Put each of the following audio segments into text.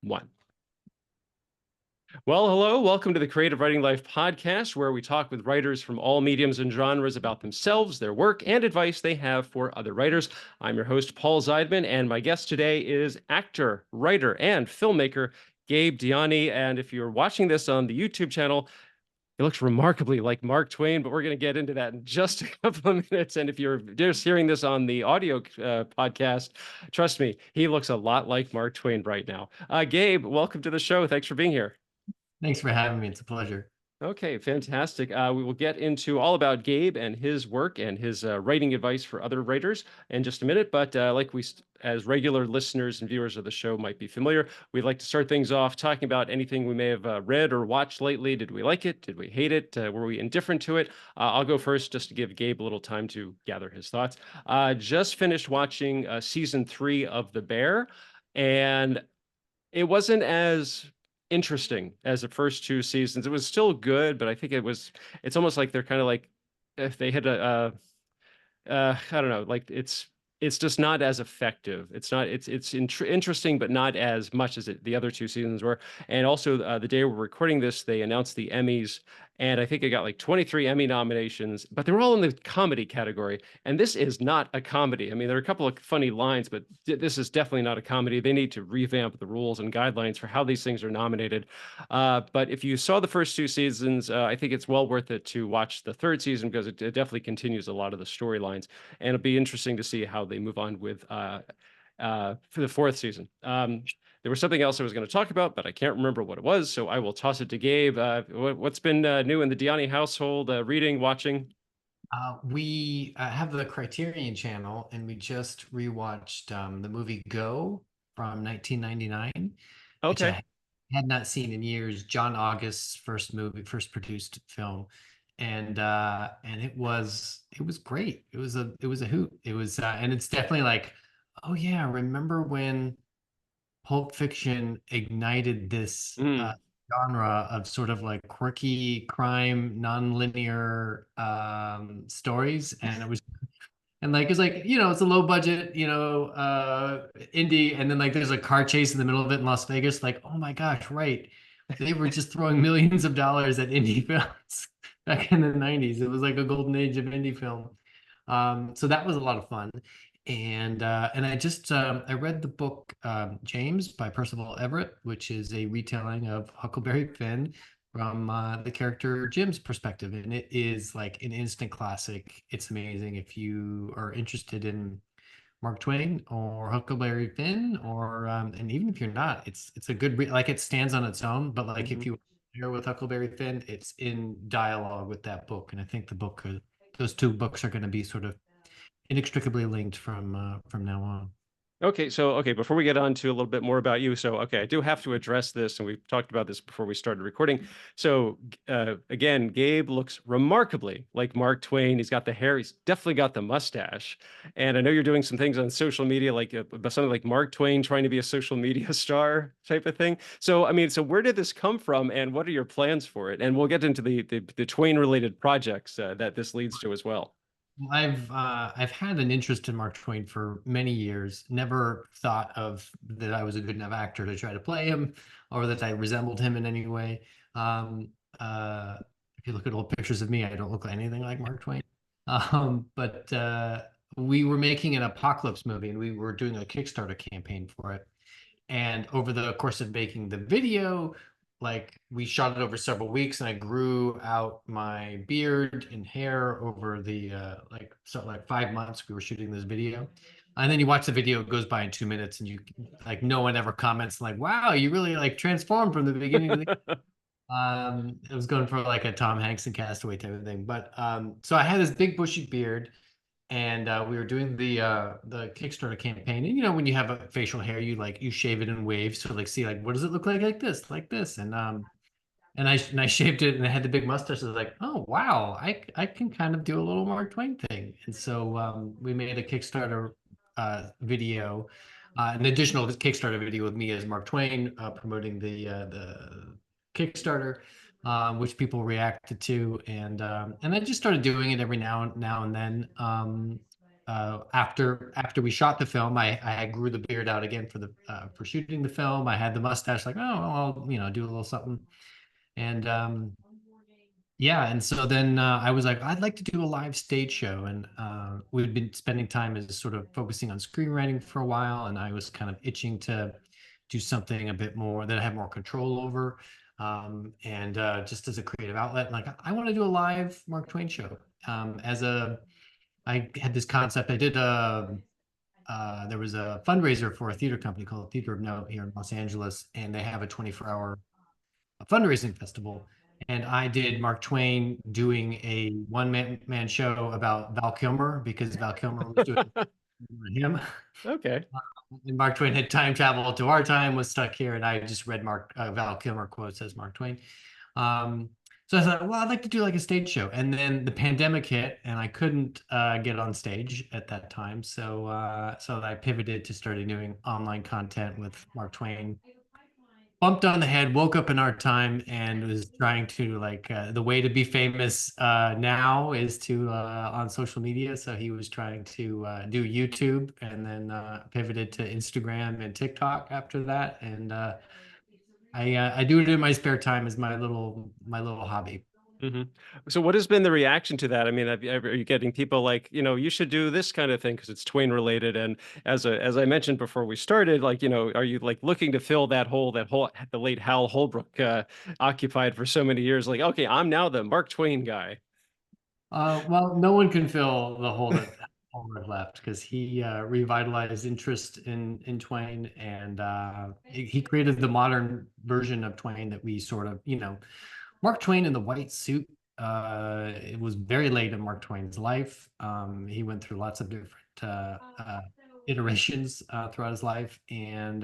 One. Well, hello. Welcome to the Creative Writing Life podcast, where we talk with writers from all mediums and genres about themselves, their work, and advice they have for other writers. I'm your host, Paul Zeidman, and my guest today is actor, writer, and filmmaker Gabe Diani. And if you're watching this on the YouTube channel, it looks remarkably like Mark Twain, but we're going to get into that in just a couple of minutes. And if you're just hearing this on the audio podcast, trust me, he looks a lot like Mark Twain right now. Gabe, welcome to the show. Thanks for being here. Thanks for having me. It's a pleasure. Okay, fantastic. We will get into all about Gabe and his work and his writing advice for other writers in just a minute. But as regular listeners and viewers of the show might be familiar, we'd like to start things off talking about anything we may have read or watched lately. Did we like it? Did we hate it? Were we indifferent to it? I'll go first just to give Gabe a little time to gather his thoughts. Just finished watching season 3 of The Bear, and it wasn't as interesting as the first 2 seasons. It was still good, but I think it's almost like they're kind of like if they had I don't know, like it's just not as effective. It's interesting, but not as much as the other 2 seasons were. And also, the day we're recording this, they announced the Emmys, and I think it got like 23 Emmy nominations, but they were all in the comedy category. And this is not a comedy. I mean, there are a couple of funny lines, but this is definitely not a comedy. They need to revamp the rules and guidelines for how these things are nominated. But if you saw the first 2 seasons, I think it's well worth it to watch the third season because it definitely continues a lot of the storylines, and it'll be interesting to see how they move on with for the fourth season. There was something else I was going to talk about, but I can't remember what it was, so I will toss it to Gabe. What's been new in the Diani household, reading, watching? We have the Criterion channel, and we just rewatched the movie Go from 1999, which Okay. I had not seen in years. John August's first produced film, and it was great. It was a hoot. It was and it's definitely like, oh yeah, remember when Pulp Fiction ignited this Mm. genre of sort of like quirky crime, non-linear stories, and it's like, it's a low budget, indie, and then like there's a car chase in the middle of it in Las Vegas. Like, oh my gosh, right? They were just throwing millions of dollars at indie films back in the 90s. It was like a golden age of indie film. So that was a lot of fun. And I read the book James by Percival Everett, which is a retelling of Huckleberry Finn from the character Jim's perspective, and it is like an instant classic. It's amazing if you are interested in Mark Twain or Huckleberry Finn, or and even if you're not, it's a good like it stands on its own. But like Mhm. if you are with Huckleberry Finn, it's in dialogue with that book, and I think those two books are going to be sort of inextricably linked from now on. Okay, before we get on to a little bit more about you, so okay, I do have to address this, and we've talked about this before we started recording. So again, Gabe looks remarkably like Mark Twain. He's got the hair, he's definitely got the mustache, and I know you're doing some things on social media, like something like Mark Twain trying to be a social media star type of thing. So I mean, so where did this come from, and what are your plans for it? And we'll get into the Twain related projects that this leads to as well. I've had an interest in Mark Twain for many years. Never thought of that I was a good enough actor to try to play him, or that I resembled him in any way. Um, uh, if you look at old pictures of me, I don't look anything like Mark Twain. But we were making an apocalypse movie, and we were doing a Kickstarter campaign for it. And over the course of making the video, like we shot it over several weeks, and I grew out my beard and hair over the like 5 months we were shooting this video. And then you watch the video, it goes by in 2 minutes, and you like no one ever comments like, wow, you really like transformed from the beginning to the it was going for like a Tom Hanks and Castaway type of thing. But so I had this big bushy beard, and we were doing the Kickstarter campaign. And when you have a facial hair, you shave it in waves to like see like what does it look like this, and I shaved it, and I had the big mustache. I was like, oh wow, I can kind of do a little Mark Twain thing. And so we made a Kickstarter video, an additional Kickstarter video with me as Mark Twain, promoting the Kickstarter, which people reacted to, and I just started doing it every now and then. after we shot the film, I grew the beard out again for shooting the film. I had the mustache, like, oh, well, I'll do a little something. And yeah, and so then I was like, I'd like to do a live stage show, and we'd been spending time as sort of focusing on screenwriting for a while, and I was kind of itching to do something a bit more that I have more control over, and just as a creative outlet, like I want to do a live Mark Twain show. I had this concept. There was a fundraiser for a theater company called Theater of Note here in Los Angeles, and they have a 24-hour fundraising festival. And I did Mark Twain doing a one man show about Val Kilmer because Val Kilmer was doing him. Okay. And Mark Twain had time traveled to our time, was stuck here, and I just read Val Kilmer quotes as Mark Twain. Um, so I thought, well, I'd like to do like a stage show. And then the pandemic hit, and I couldn't get on stage at that time. So I pivoted to starting doing online content with Mark Twain. Bumped on the head, woke up in our time, and was trying to like the way to be famous now is to on social media. So he was trying to do YouTube, and then pivoted to Instagram and TikTok after that. And I do it in my spare time as my little hobby. Hmm. So what has been the reaction to that? I mean, are you getting people like, you should do this kind of thing because it's Twain related? And as I mentioned before we started, like, are you like looking to fill that hole the late Hal Holbrook occupied for so many years? Like, okay, I'm now the Mark Twain guy. Well, no one can fill the hole that Homer left because he revitalized interest in Twain, and he created the modern version of Twain that we sort of, Mark Twain in the white suit. It was very late in Mark Twain's life. He went through lots of different iterations throughout his life, and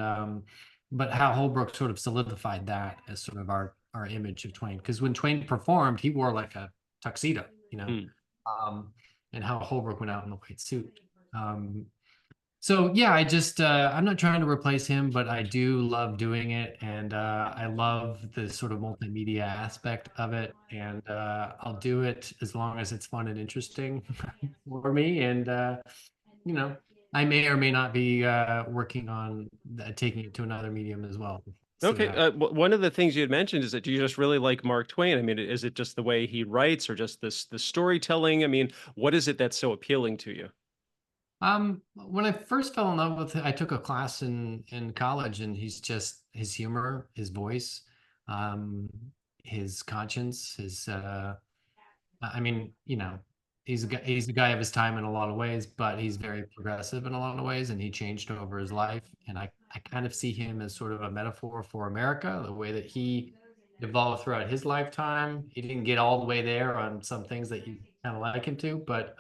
but Hal Holbrook sort of solidified that as sort of our image of Twain. Because when Twain performed, he wore like a tuxedo, Hmm. um, and Hal Holbrook went out in the white suit. Um, so yeah, I'm not trying to replace him, but I do love doing it, and I love the sort of multimedia aspect of it, and I'll do it as long as it's fun and interesting for me. And you know, I may or may not be working on taking it to another medium as well. See what Okay. happens. One of the things you had mentioned is that do you just really like Mark Twain? I mean, is it just the way he writes or just the storytelling? I mean, what is it that's so appealing to you? When I first fell in love with it, I took a class in college, and he's just his humor, his voice, um, his conscience, his I mean, he's a guy of his time in a lot of ways, but he's very progressive in a lot of ways, and he changed over his life. And I kind of see him as sort of a metaphor for America, the way that he evolved throughout his lifetime. He didn't get all the way there on some things that you kind of like him to, but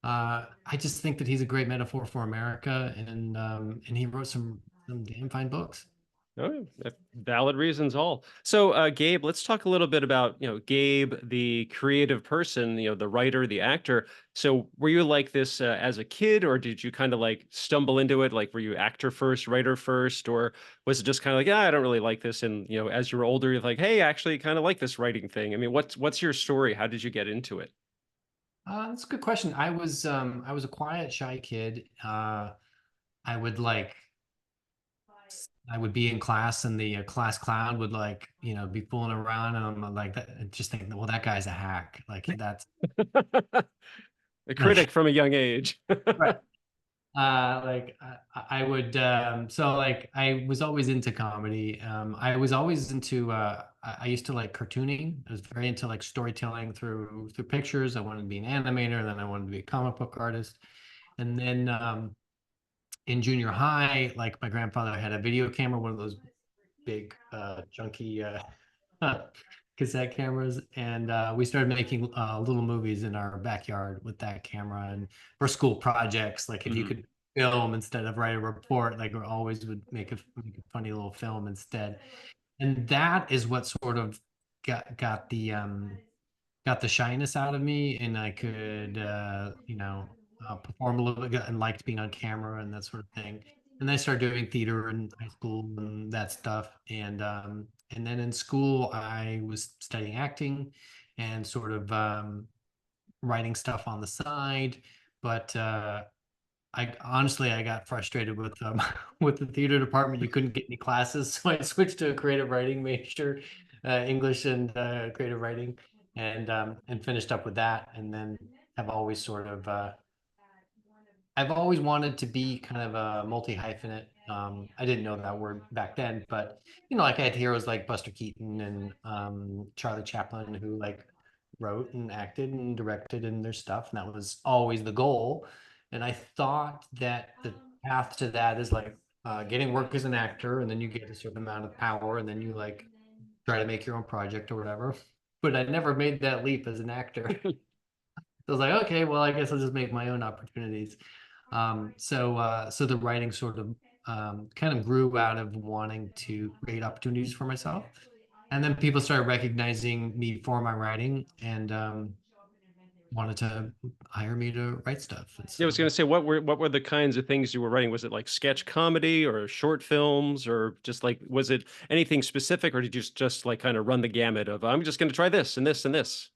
I just think that he's a great metaphor for America, and he wrote some damn fine books. Oh, valid reasons all. So, Gabe, let's talk a little bit about, Gabe, the creative person, the writer, the actor. So, were you like this as a kid, or did you kind of like stumble into it? Like, were you actor first, writer first, or was it just kind of like, yeah, I don't really like this? And, as you were older, you're like, hey, I actually kind of like this writing thing. I mean, what's your story? How did you get into it? That's a good question. I was a quiet, shy kid. I would like I would be in class, and the class clown would like be fooling around, and I'm like that, just thinking, well, that guy's a hack. Like that's A like critic from a young age. right. Like I would so like I was always into comedy. I was always into I used to like cartooning. I was very into like storytelling through pictures. I wanted to be an animator, then I wanted to be a comic book artist. And then in junior high, like my grandfather had a video camera, one of those big junky cassette cameras, and we started making little movies in our backyard with that camera, and for school projects, like if you Mhm. could film instead of write a report, like we always would make a funny little film instead. And that is what sort of got the shyness out of me, and I could perform a little bit and liked being on camera and that sort of thing. And then I started doing theater in high school and that stuff. And then in school I was studying acting and sort of writing stuff on the side. but I honestly I got frustrated with with the theater department. You couldn't get any classes, so I switched to a creative writing major, English and creative writing, and finished up with that. And then have always sort of I've always wanted to be kind of a multi-hyphenate. I didn't know that word back then, but like I had heroes like Buster Keaton and Charlie Chaplin who like wrote and acted and directed in their stuff, and that was always the goal. And I thought that the path to that is like getting work as an actor, and then you get a certain amount of power, and then you like try to make your own project or whatever. But I never made that leap as an actor. So I was like, okay, well, I guess I'll just make my own opportunities. So the writing sort of kind of grew out of wanting to create opportunities for myself. And then people started recognizing me for my writing and wanted to hire me to write stuff. And Yeah, I was so, going to say, what were the kinds of things you were writing? Was it like sketch comedy or short films, or just like was it anything specific, or did you just like kind of run the gamut of I'm just going to try this and this and this?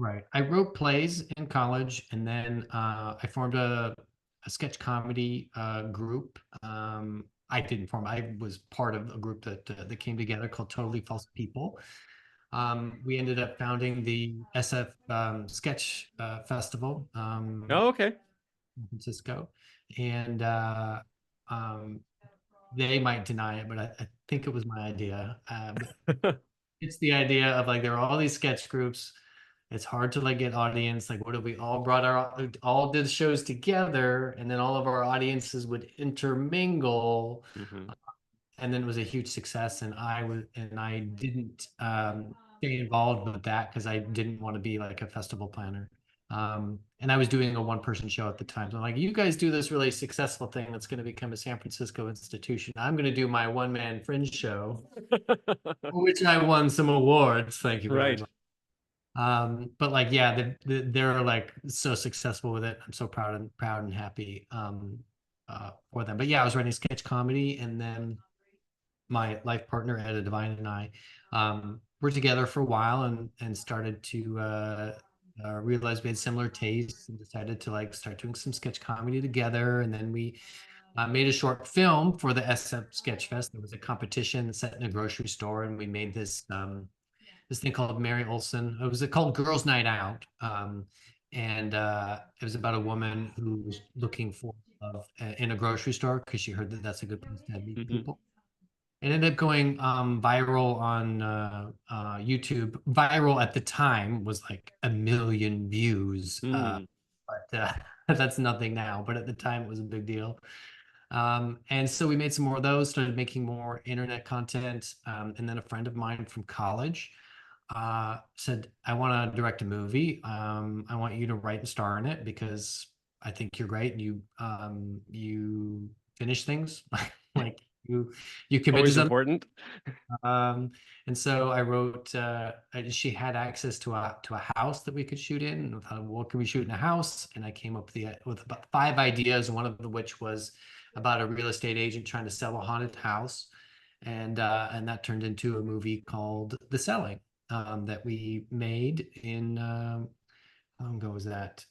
right. I wrote plays in college, and then I formed a sketch comedy group. I didn't form, I was part of a group that came together called Totally False People. We ended up founding the SF Sketch Festival Oh, okay. in San Francisco, and um, they might deny it, but I think it was my idea. But it's the idea of like there are all these sketch groups. It's hard to like get audience. Like, what if we all brought our all did shows together, and then all of our audiences would intermingle, Hmm. and then it was a huge success. And I didn't stay involved with that because I didn't want to be like a festival planner. And I was doing a one-person show at the time. So I'm like, you guys do this really successful thing that's going to become a San Francisco institution. I'm going to do my one-man fringe show, for which I won some awards. Thank you very Right. much. But like, yeah, they're like so successful with it. I'm so proud and happy for them. But yeah, I was writing sketch comedy, and then my life partner Etta Divine and I were together for a while and started to realize we had similar tastes and decided to like start doing some sketch comedy together. And then we made a short film for the SF Sketch Fest. There was a competition set in a grocery store, and we made this thing called Mary Olson. It was called Girls Night Out, and it was about a woman who was looking for love in a grocery store because she heard that that's a good place to meet Hmm. people. It ended up going viral on YouTube. Viral at the time was like 1 million views, Mm. but that's nothing now. But at the time, it was a big deal. And so we made some more of those, started making more internet content. And then a friend of mine from college said, I want to direct a movie. I want you to write and star in it because I think you're great. And you finish things like you commit to Always something. important. And so I wrote, she had access to a house that we could shoot in. And I thought, what can we shoot in a house? And I came up with about 5 ideas, one of which was about a real estate agent trying to sell a haunted house. And that turned into a movie called The Selling, that we made in, how long ago was that?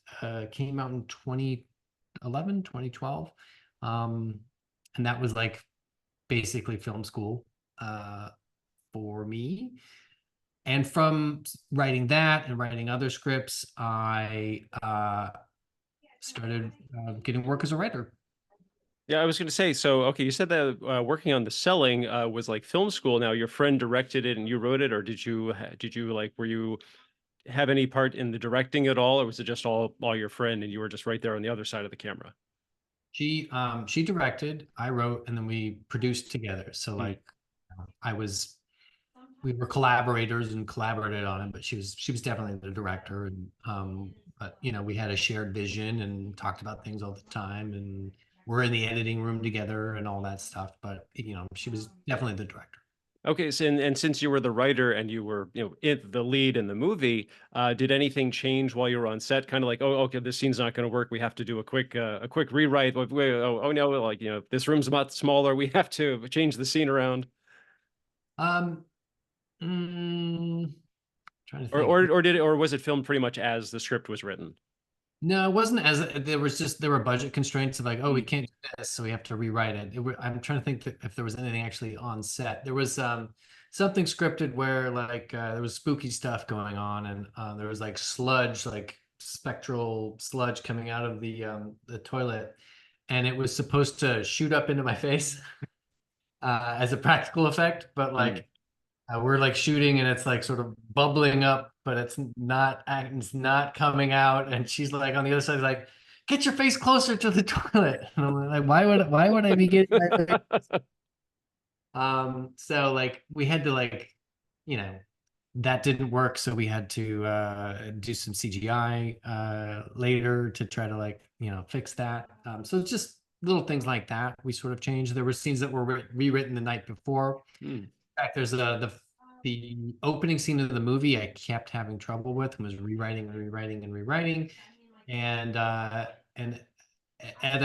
Came out in 2011, 2012. Um, and that was like basically film school. For me. And from writing that and writing other scripts, I started getting work as a writer. Yeah, I was going to say, so okay, you said that working on The Selling was like film school. Now, your friend directed it and you wrote it, or did you like were you have any part in the directing at all, or was it just all your friend and you were just right there on the other side of the camera? She directed, I wrote, and then we produced together. So Hmm. like I was we were collaborators and collaborated on it, but she was definitely the director. And but we had a shared vision and talked about things all the time, and we're in the editing room together and all that stuff. But she was definitely the director. Okay, so and since you were the writer and you were, the lead in the movie, did anything change while you were on set? Kind of like, oh, okay, this scene's not going to work. We have to do a quick rewrite. Oh no, like this room's a lot smaller. We have to change the scene around. Um, trying to Or think. or was it filmed pretty much as the script was written? No, it wasn't as there was just there were budget constraints of like, oh, we Mm. can't do this, so we have to rewrite it. I'm trying to think that if there was anything actually on set. There was something scripted where like there was spooky stuff going on, and there was like sludge, like spectral sludge coming out of the toilet, and it was supposed to shoot up into my face as a practical effect, but Mm. like we're like shooting and it's like sort of bubbling up, but it's not coming out. And she's like on the other side, like, get your face closer to the toilet. And I'm like, why would I be getting my face? So like we had to like, you know, that didn't work. So we had to do some CGI later to try to like, fix that. So it's just little things like that we sort of changed. There were scenes that were rewritten the night before. Mm. Fact, there's the opening scene of the movie I kept having trouble with and was rewriting and rewriting and rewriting. And Etta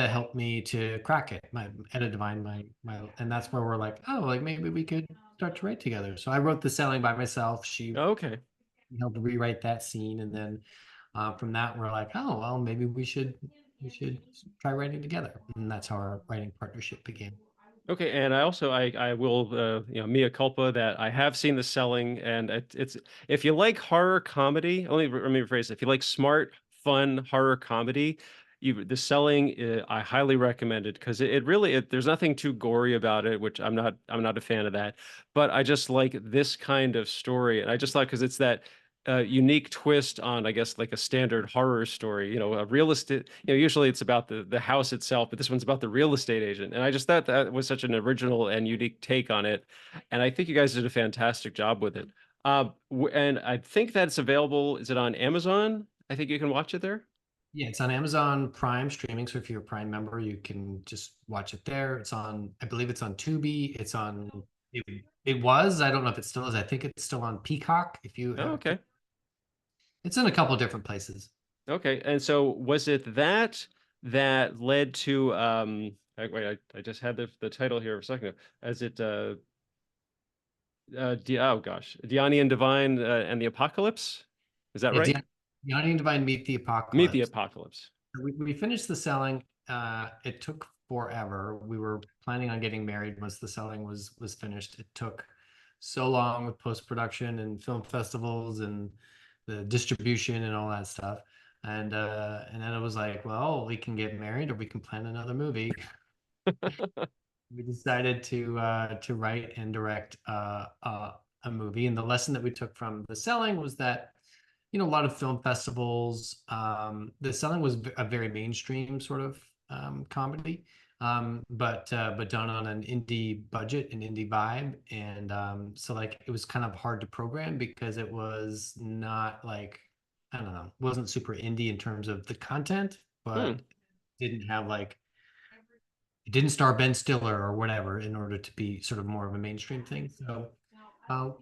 helped me to crack it. My Etta Divine, my and that's where we're like, oh, like maybe we could start to write together. So I wrote the selling by myself. She Okay. helped rewrite that scene, and then from that we're like, oh well, maybe we should try writing together. And that's how our writing partnership began. Okay, and I will mea culpa that I have seen The Selling, and it's if you like horror comedy, let me rephrase it. If you like smart, fun horror comedy, The Selling, I highly recommend it because it really there's nothing too gory about it, which I'm not a fan of that, but I just like this kind of story, and I just thought because it's that unique twist on, I guess, like a standard horror story. A real estate. Usually it's about the house itself, but this one's about the real estate agent. And I just thought that was such an original and unique take on it. And I think you guys did a fantastic job with it. And I think that's available. Is it on Amazon? I think you can watch it there. Yeah, it's on Amazon Prime streaming. So if you're a Prime member, you can just watch it there. It's on, I believe it's on Tubi. It was, I don't know if it still is. I think it's still on Peacock. If you Oh, have, okay. it's in a couple different places. Okay. And so was it that led to wait, I just had the title here a second ago. As it oh gosh, Diani and Divine and the Apocalypse. Is that Yeah, right? Deanna and Divine Meet the Meet the Apocalypse. Apocalypse. We finished the selling. It took forever. We were planning on getting married once the selling was finished. It took so long with post-production and film festivals and the distribution and all that stuff. And then it was like, well, we can get married or we can plan another movie. We decided to write and direct a movie. And the lesson that we took from the selling was that a lot of film festivals. The Selling was a very mainstream sort of comedy, but done on an indie budget, an indie vibe, and so like it was kind of hard to program because it was not like I don't know, wasn't super indie in terms of the content, Hmm. but didn't have like it didn't star Ben Stiller or whatever in order to be sort of more of a mainstream thing. So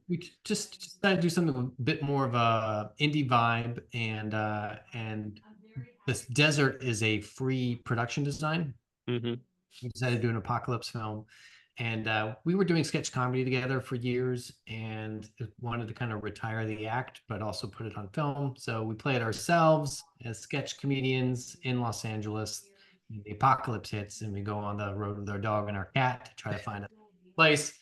we just decided to do something a bit more of a indie vibe, and this desert is a free production design. Hmm. We decided to do an apocalypse film, and we were doing sketch comedy together for years, and wanted to kind of retire the act, but also put it on film. So we play it ourselves as sketch comedians in Los Angeles. The apocalypse hits, and we go on the road with our dog and our cat to try to find a place.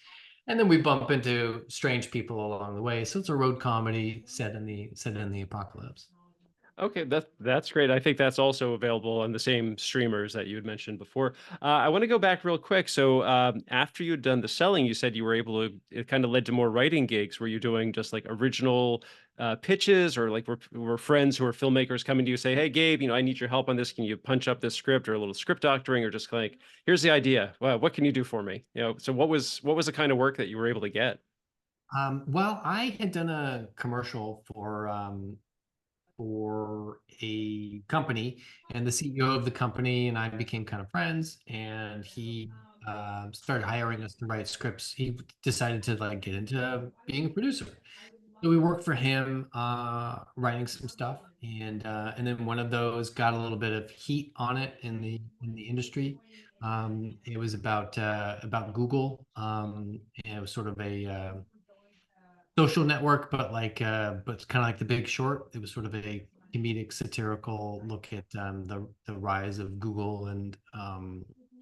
And then we bump into strange people along the way. So it's a road comedy set in the apocalypse. Okay, that's great. I think that's also available on the same streamers that you had mentioned before. I want to go back real quick. So after you'd done the selling, you said you were able to. It kind of led to more writing gigs. Were you doing just like original pitches, or like were friends who are filmmakers coming to you say, "Hey, Gabe, I need your help on this. Can you punch up this script or a little script doctoring, or just like, here's the idea. Well, what can you do for me?" So what was the kind of work that you were able to get? Well, I had done a commercial for a company, and the CEO of the company and I became kind of friends, and he started hiring us to write scripts. He decided to like get into being a producer. So we worked for him, writing some stuff, and then one of those got a little bit of heat on it in the industry. It was about Google, and it was sort of a social network, but kind of like The Big Short. It was sort of a comedic satirical look at the rise of Google and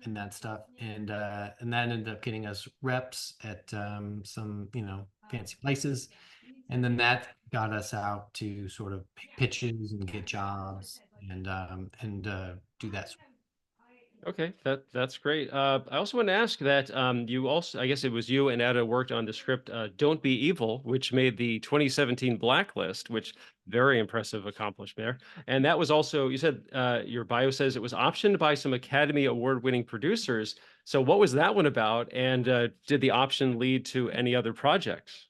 that stuff, and that ended up getting us reps at some fancy places, and then that got us out to sort of make pitches and get jobs and do that. Okay, that's great. I also want to ask that you also, I guess it was you and Ada worked on the script "Don't Be Evil," which made the 2017 Blacklist, which very impressive accomplishment there. And that was also, you said your bio says it was optioned by some Academy Award-winning producers. So what was that one about? And did the option lead to any other projects?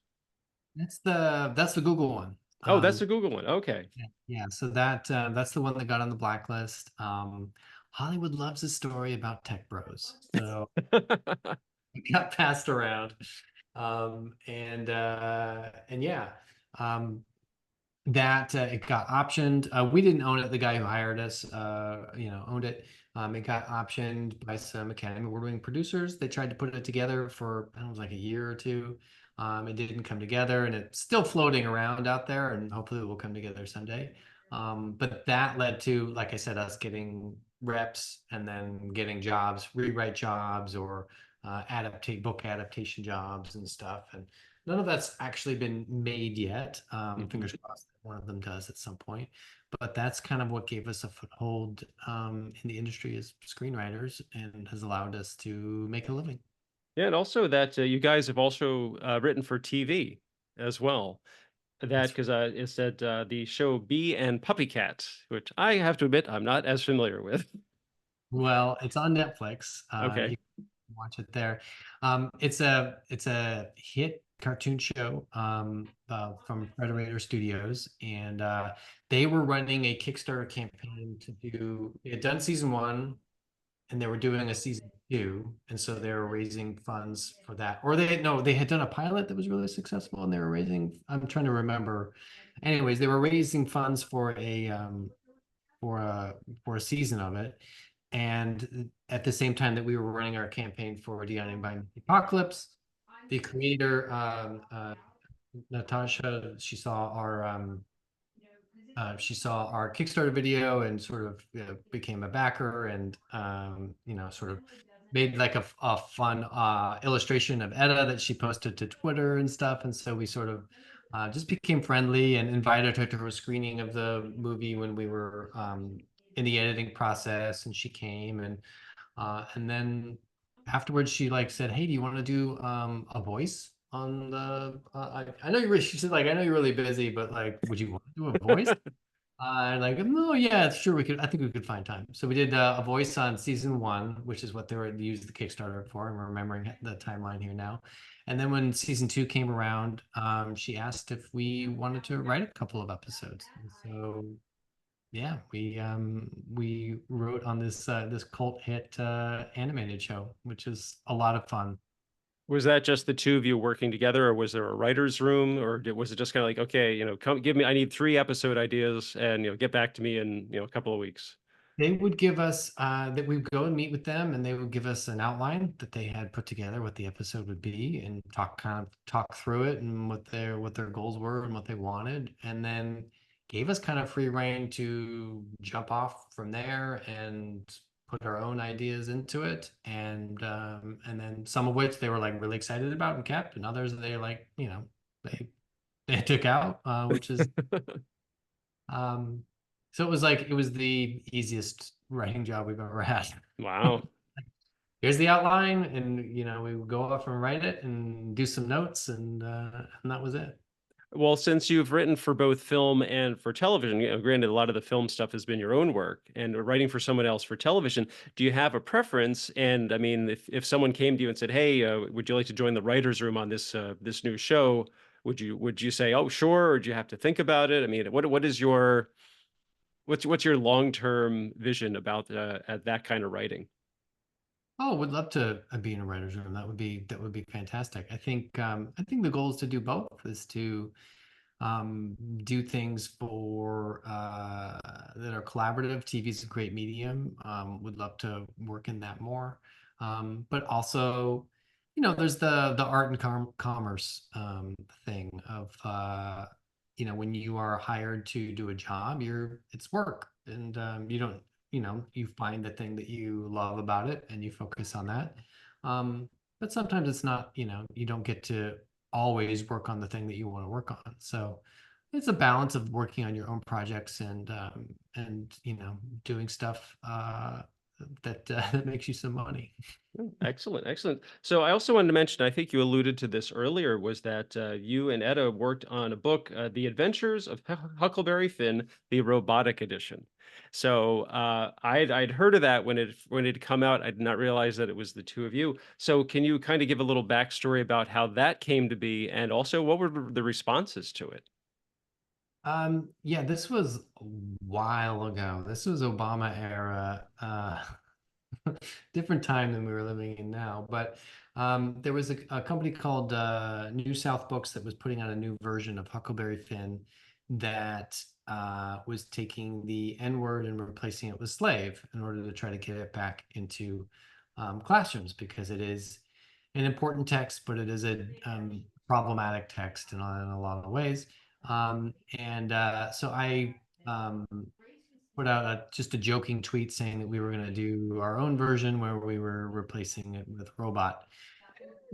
That's the Google one. Oh, that's the Google one. Okay. Yeah, so that's the one that got on the blacklist. Hollywood loves a story about tech bros, so it got passed around. And yeah, um, that it got optioned. We didn't own it. The guy who hired us, owned it. It got optioned by some Academy Award-winning producers. They tried to put it together for, I don't know, it was like a year or two. It didn't come together, and it's still floating around out there, and hopefully it will come together someday. But that led to, like I said, us getting reps and then getting jobs, rewrite jobs, or adaptate book adaptation jobs and stuff. And none of that's actually been made yet. Mhm. Fingers crossed that one of them does at some point. But that's kind of what gave us a foothold in the industry as screenwriters and has allowed us to make a living. Yeah, and also that you guys have also written for TV as well. That That's because it said the show Bee and Puppy Cat, which I have to admit I'm not as familiar with. Well, it's on Netflix. You Okay. can watch it there. It's a hit cartoon show from Frederator Studios, and they were running a Kickstarter campaign to do. They had done season one, and they were doing a season two, and so they were raising funds for that. Or they no, they had done a pilot that was really successful, and they were raising. I'm trying to remember. Anyways, they were raising funds for a for a season of it, and at the same time that we were running our campaign for Diani by the Apocalypse, the creator Natasha, she saw our Kickstarter video and sort of became a backer and sort of made like a fun illustration of Etta that she posted to Twitter and stuff. And so we sort of just became friendly and invited her to a screening of the movie when we were in the editing process, and she came and then afterwards she like said, "Hey, do you want to do a voice on the I know you're really," she said, like, "I know you're really busy, but like, would you want to do a voice?" Like, no, yeah, sure, we could. I think we could find time. So we did a voice on season one, which is what they were used the Kickstarter for. I'm remembering the timeline here now. And then when season two came around, she asked if we wanted to write a couple of episodes. And so yeah, we wrote on this cult hit animated show, which is a lot of fun. Was that just the two of you working together, or was there a writer's room, or was it just kind of like, okay, come give me, I need 3 episode ideas, and get back to me in a couple of weeks. They would give us that we would go and meet with them, and they would give us an outline that they had put together, what the episode would be, and talk through it and what their goals were and what they wanted, and then gave us kind of free reign to jump off from there and put our own ideas into it, and then some of which they were like really excited about and kept, and others they like they took out, which is um, so it was the easiest writing job we've ever had. Wow. Here's the outline, and we would go off and write it and do some notes, and that was it. Well, since you've written for both film and for television, granted, a lot of the film stuff has been your own work, and writing for someone else for television, do you have a preference? And I mean, if someone came to you and said, "Hey, would you like to join the writers' room on this new show?" Would you say, "Oh, sure," or do you have to think about it? I mean, what is your what's your long term vision about at that kind of writing? Oh, would love to be in a writer's room. That would be fantastic. I think the goal is to do both, is to do things for that are collaborative. TV is a great medium. Would love to work in that more. But also, there's the art and commerce thing of when you are hired to do a job, it's work, and you don't, you find the thing that you love about it and you focus on that. But sometimes it's not, you don't get to always work on the thing that you want to work on. So it's a balance of working on your own projects and doing stuff that makes you some money. Excellent, excellent. So I also wanted to mention, I think you alluded to this earlier, was that you and Etta worked on a book, The Adventures of Huckleberry Finn, the Robotic Edition. So I'd heard of that when it had come out. I did not realize that it was the two of you. So can you kind of give a little backstory about how that came to be, and also what were the responses to it? Yeah, this was a while ago. This was Obama era. Different time than we were living in now. But there was a company called New South Books that was putting out a new version of Huckleberry Finn that was taking the N word and replacing it with slave in order to try to get it back into classrooms, because it is an important text, but it is a problematic text in a lot of ways. And so I um, put out just a joking tweet saying that we were going to do our own version where we were replacing it with robot.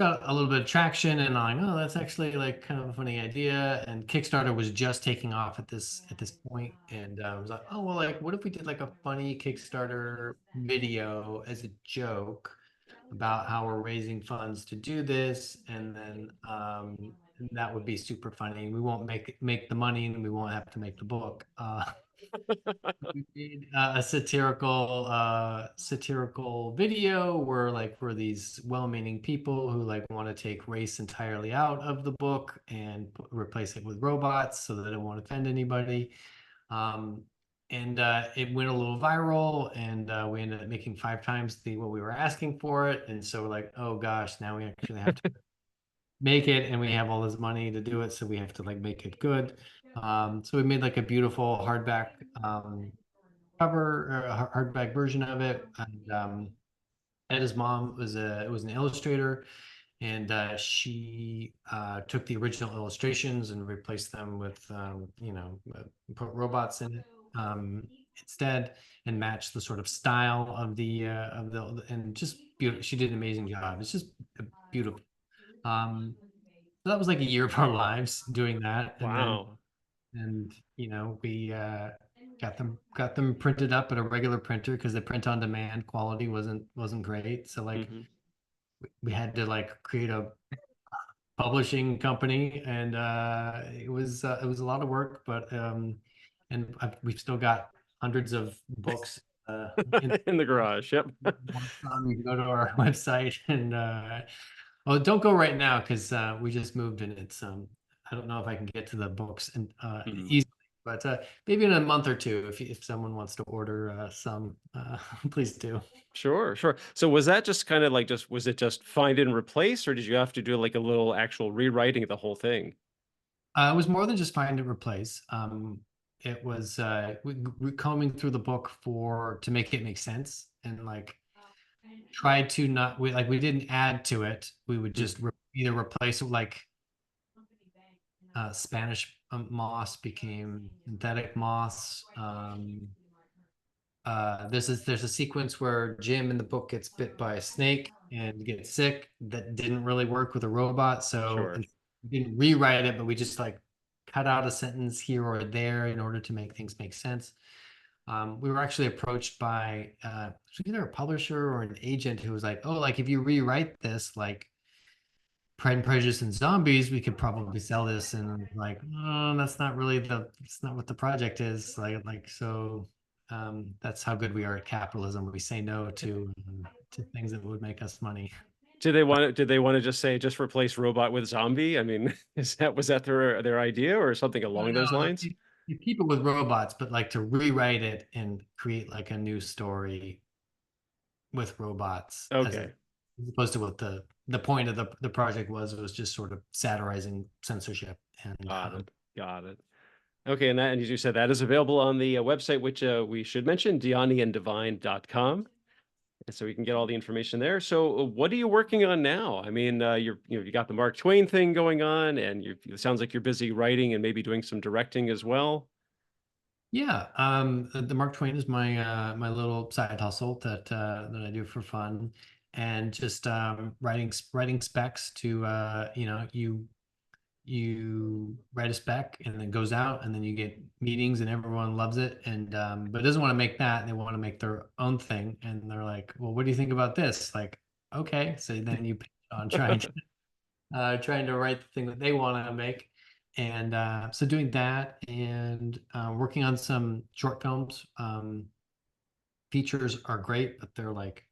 Got a little bit of traction, and I'm like, oh, that's actually like kind of a funny idea. And Kickstarter was just taking off at this point, and I was like, oh well, like what if we did like a funny Kickstarter video as a joke about how we're raising funds to do this, and then that would be super funny. We won't make the money, and we won't have to make the book. We made a satirical video where like we're these well-meaning people who like want to take race entirely out of the book and replace it with robots so that it won't offend anybody. Um, and it went a little viral, and we ended up making 5 times the what we were asking for it. And so we're like, oh gosh, now we actually have to make it, and we have all this money to do it, so we have to like make it good. So we made like a beautiful hardback cover or a hardback version of it. And Edda's mom was an illustrator, and she took the original illustrations and replaced them with put robots in it instead, and matched the sort of style of the and just beautiful. She did an amazing job. It's just beautiful. So that was like a year of our lives doing that, and then Wow. we got them printed up at a regular printer because the print on demand quality wasn't great. So like Hmm. we had to like create a publishing company, and it was a lot of work, but we've still got hundreds of books in In the garage. Yep. you can go to our website, and oh, don't go right now because we just moved, and it's I don't know if I can get to the books and Mhm. easily, but maybe in a month or two, if someone wants to order some, please do. Sure, sure. So was that just kind of like was it just find and replace, or did you have to do like a little actual rewriting of the whole thing? It was more than just find and replace. It was combing through the book for to make it make sense, and like try to not we didn't add to it. We would Mm. just either replace it, like Spanish moss became synthetic moss. There's a sequence where Jim in the book gets bit by a snake and gets sick. That didn't really work with a robot, so Sure. and we didn't rewrite it, but we just like cut out a sentence here or there in order to make things make sense. We were actually approached by either a publisher or an agent who was like, "Oh, like if you rewrite this, like Pride and Prejudice and Zombies, we could probably sell this." And like, oh, that's not what the project is. That's how good we are at capitalism. We say no to things that would make us money. Did they want to just say just replace robot with zombie? I mean, was that their idea or something No, along those no, lines? you keep it with robots, but like to rewrite it and create like a new story with robots Okay. as opposed to what the point of the project was. It was just sort of satirizing censorship. And Got it. Got it. Okay, and as you said, that is available on the website, which we should mention, dianianddivine.com. and so we can get all the information there. So, what are you working on now? I mean, you got the Mark Twain thing going on, and it sounds like you're busy writing and maybe doing some directing as well. Yeah, the Mark Twain is my my little side hustle that I do for fun, and just writing specs to you write a spec and then it goes out and then you get meetings and everyone loves it and but doesn't want to make that, they want to make their own thing and they're like, well, what do you think about this? Like, okay, so then you pitch on trying to write the thing that they want to make. And so doing that and working on some short films. Features are great, but they're like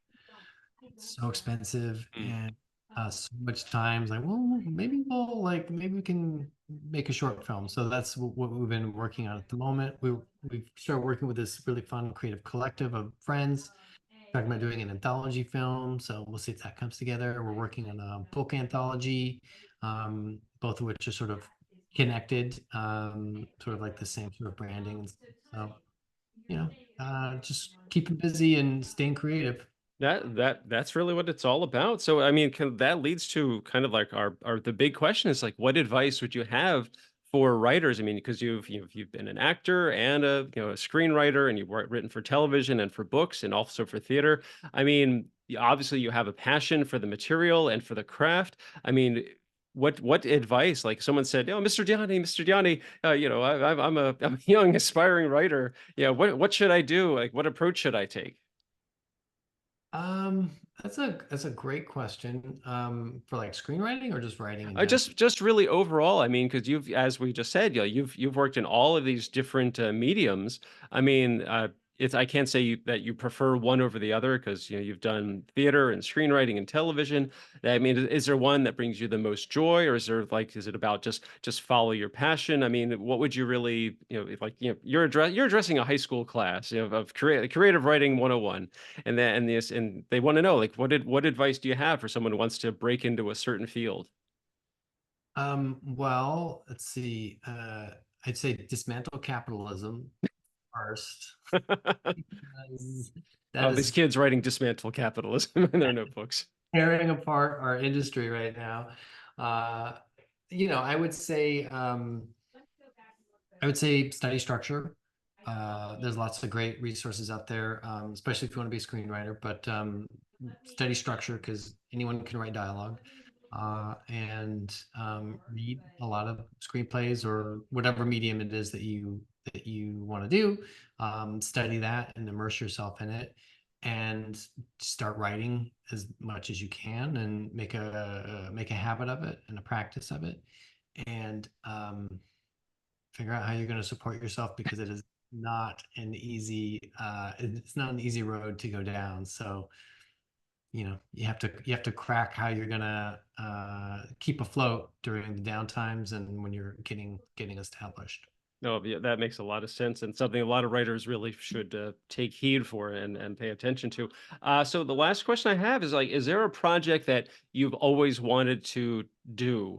so expensive Mm. and so much time. It's like, well, maybe we can make a short film. So that's what we've been working on at the moment. We've started working with this really fun creative collective of friends talking about doing an anthology film. So we'll see if that comes together. We're working on a book anthology, both of which are sort of connected, sort of like the same sort of branding. And so, just keeping busy and staying creative. That's really what it's all about. So I mean, that leads to kind of like our the big question is like, what advice would you have for writers? I mean, because you've been an actor and a screenwriter, and you've written for television and for books and also for theater. I mean, obviously you have a passion for the material and for the craft. I mean, what advice? Like someone said, "Oh, Mr. Diani, I'm a young aspiring writer. Yeah, what should I do? Like, what approach should I take?" Um, that's a great question. For like screenwriting or just writing in general? Just really overall, I mean, because as we just said, you've worked in all of these different mediums. I mean, it's I can't say that you prefer one over the other because you've done theater and screenwriting and television. I mean, is there one that brings you the most joy, or is it about just follow your passion? I mean, what would you really if, like you're addressing a high school class of creative writing 101, and they want to know like what advice do you have for someone who wants to break into a certain field? Well, let's see. I'd say dismantle capitalism first. Because that Oh, these is kids writing dismantle capitalism in their notebooks. tearing apart our industry right now. Uh, I would say study structure. There's lots of great resources out there, especially if you want to be a screenwriter, but study structure because anyone can write dialogue and read a lot of screenplays or whatever medium it is that you want to do. Study that and immerse yourself in it and start writing as much as you can and make a habit of it and a practice of it and figure out how you're going to support yourself because it is not an easy it's not an easy road to go down. So you have to crack how you're going to keep afloat during the down times and when you're getting established. No, yeah, that makes a lot of sense and something a lot of writers really should take heed for and pay attention to. So the last question I have is like, is there a project that you've always wanted to do,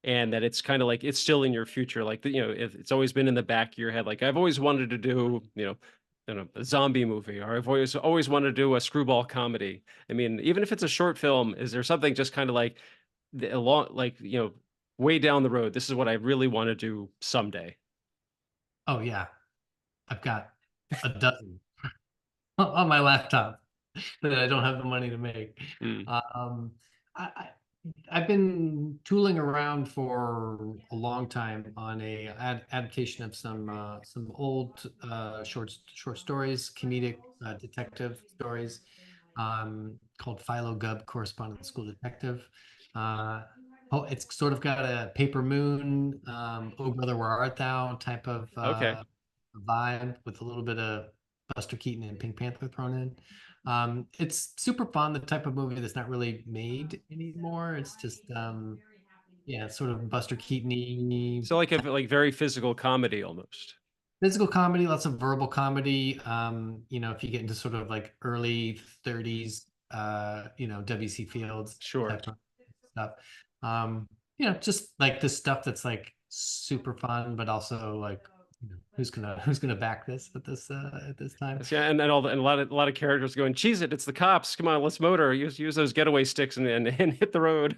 and that it's kind of like it's still in your future, like if it's always been in the back of your head, like I've always wanted to do, a zombie movie, or I've always wanted to do a screwball comedy. I mean, even if it's a short film, is there something just kind of like along, like way down the road? This is what I really want to do someday. Oh yeah, I've got a dozen on my laptop that I don't have the money to make. Mm. Um, I, I've been tooling around for a long time on a adaptation of some old short stories, comedic detective stories, called Philo Gubb, Correspondent School Detective. Uh, oh, it's sort of got a Paper Moon, Oh Brother, Where Art Thou type of Okay. vibe with a little bit of Buster Keaton and Pink Panther thrown in. It's super fun, the type of movie that's not really made anymore. It's just yeah, it's sort of Buster Keaton-y So like a like very physical comedy almost. physical comedy, lots of verbal comedy. If you get into sort of like early 30s, W.C. Fields Sure. type of stuff. Just like this stuff that's like super fun, but also like Who's gonna back this at this time? Yeah, and all and a lot of characters going, cheese it, it's the cops. Come on, let's motor. Use those getaway sticks and hit the road.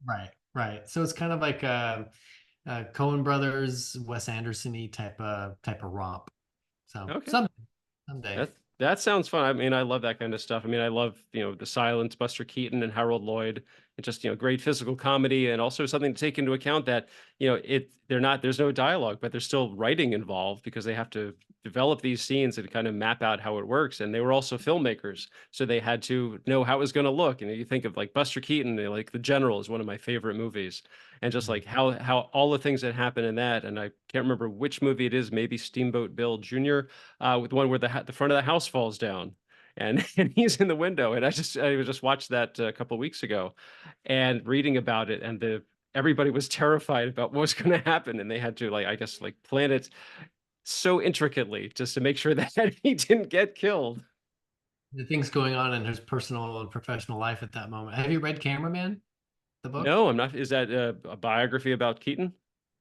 Right, right. So it's kind of like Coen Brothers, Wes Anderson-y type of romp. So Okay. someday. That sounds fun. I mean, I love that kind of stuff. I mean, I love, The Silence, Buster Keaton and Harold Lloyd. It's just, great physical comedy and also something to take into account that, there's no dialogue, but there's still writing involved because they have to develop these scenes and kind of map out how it works. And they were also filmmakers, so they had to know how it was going to look. And you think of like Buster Keaton, like The General is one of my favorite movies, and just like how all the things that happen in that. And I can't remember which movie it is, maybe Steamboat Bill Jr., with the one where the front of the house falls down, and and he's in the window. And I just watched that a couple of weeks ago, and reading about it, and the everybody was terrified about what was going to happen, and they had to, like, I guess, like, plan it so intricately just to make sure that he didn't get killed. The things going on in his personal and professional life at that moment. Have you read Cameraman, the book? No, I'm not. Is that a biography about Keaton?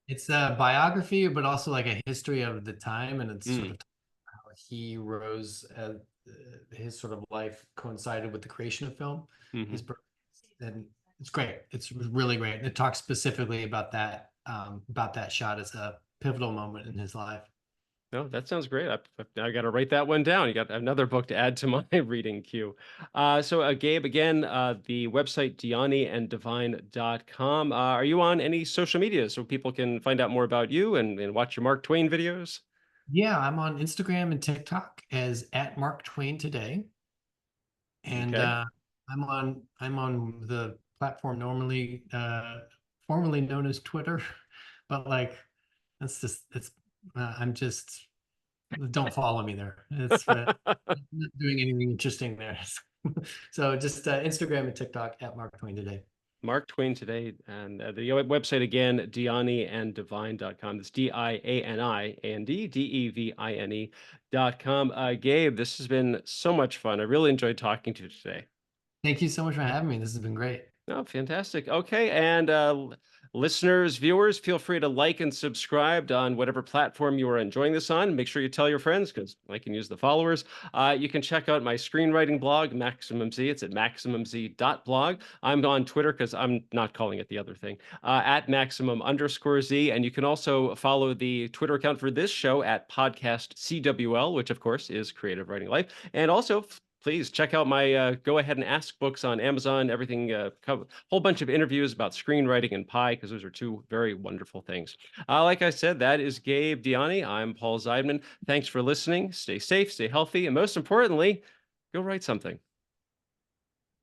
It's a biography, but also like a history of the time, and it's sort Mm, of how he rose. His sort of life coincided with the creation of film. hmm. His birth, and it's great. It's really great, and it talks specifically about that shot as a pivotal moment in his life. No, that sounds great. I got to write that one down. You got another book to add to my reading queue. Gabe, again, the website DianiandDivine.com. Are you on any social media so people can find out more about you and watch your Mark Twain videos? Yeah, I'm on Instagram and TikTok as at Mark Twain Today, and Okay. I'm on the platform normally formerly known as Twitter, but like it's I'm just don't follow me there. It's I'm not doing anything interesting there. So just Instagram and TikTok at Mark Twain Today. Mark Twain Today, and website again, DianiandDivine.com. That's DianiandDivine.com. Gabe, this has been so much fun. I really enjoyed talking to you today. Thank you so much for having me. This has been great. Oh, fantastic. Okay. And listeners, viewers, feel free to like and subscribe on whatever platform you are enjoying this on. Make sure you tell your friends because I can use the followers. You can check out my screenwriting blog, Maximum Z. It's at maximumz.blog. I'm on Twitter because I'm not calling it the other thing, at maximum_Z. And you can also follow the Twitter account for this show at podcast CWL, which of course is Creative Writing Life. And also, please check out my Go Ahead and Ask books on Amazon. Everything, whole bunch of interviews about screenwriting and pie, because those are two very wonderful things. Like I said, that is Gabe Diani. I'm Paul Zeidman. Thanks for listening. Stay safe, stay healthy, and most importantly, go write something.